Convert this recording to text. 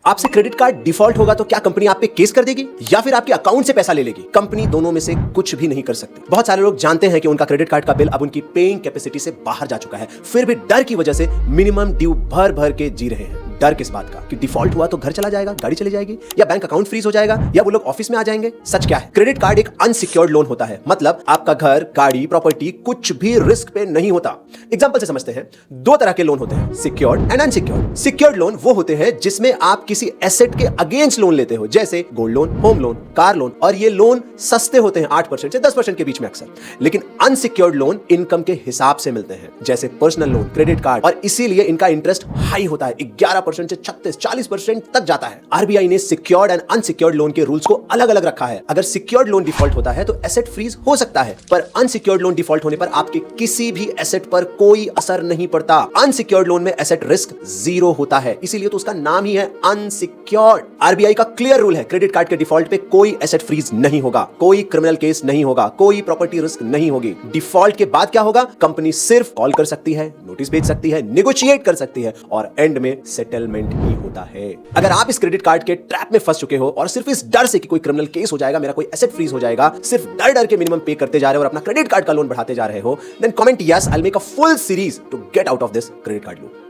आपसे credit card default होगा तो क्या कंपनी आप पे केस कर देगी या फिर आपके अकाउंट से पैसा ले लेगी? कंपनी दोनों में से कुछ भी नहीं कर सकती। बहुत सारे लोग जानते हैं कि उनका क्रेडिट कार्ड का बिल अब उनकी पेइंग कैपेसिटी से बाहर जा चुका है, फिर भी डर की वजह से मिनिमम ड्यू भर भर के जी रहे हैं। डर किस बात का? कि डिफॉल्ट हुआ तो घर चला जाएगा, गाड़ी चली जाएगी, या बैंक अकाउंट फ्रीज हो जाएगा, या वो लोग ऑफिस में आ जाएंगे। सच क्या है? क्रेडिट कार्ड एक अनसिक्योर्ड लोन होता है, मतलब आपका घर, गाड़ी, प्रॉपर्टी कुछ भी रिस्क पे नहीं होता। एग्जांपल से समझते हैं। दो तरह के लोन होते हैं, secured and unsecured. Secured loan वो होते हैं जिसमें आप किसी एसेट के अगेंस्ट लोन लेते हो, जैसे gold loan, home loan, car loan, और ये लोन सस्ते होते हैं 8% से 10% के बीच में अक्सर। लेकिन अनसिक्योर्ड लोन इनकम के हिसाब से मिलते हैं, जैसे पर्सनल लोन, क्रेडिट कार्ड, और इसीलिए इनका इंटरेस्ट हाई होता है, 11% से 36-40% तक जाता है। आरबीआई ने सिक्योर्ड एंड अनसिक्योर्ड लोन के रूल्स को अलग अलग रखा है। अगर सिक्योर्ड लोन डिफॉल्ट होता है तो एसेट फ्रीज हो सकता है, पर अनसिक्योर्ड लोन डिफॉल्ट होने पर आपके किसी भी एसेट पर कोई असर नहीं पड़ता। अनसिक्योर्ड लोन में एसेट रिस्क 0 होता है, इसीलिए तो उसका नाम ही है अनसिक्योर्ड। आरबीआई का क्लियर रूल है, क्रेडिट कार्ड के डिफॉल्ट पे कोई एसेट फ्रीज नहीं होगा, कोई क्रिमिनल केस नहीं होगा, कोई प्रॉपर्टी रिस्क नहीं होगी। डिफॉल्ट के बाद क्या होगा? कंपनी सिर्फ कॉल कर सकती है, नोटिस भेज सकती है, नेगोशिएट कर सकती है, और एंड में सेटलमेंट ही होता है। अगर आप इस क्रेडिट कार्ड के ट्रैप में फंस चुके हो और सिर्फ इस डर से कि कोई क्रिमिनल केस हो जाएगा, मेरा कोई एसेट फ्रीज हो जाएगा, सिर्फ डर डर के मिनिमम पे करते जा रहे हो और अपना क्रेडिट कार्ड का लोन बढ़ाते जा रहे हो, then comment yes, I will make a full series to get out of this credit card loop.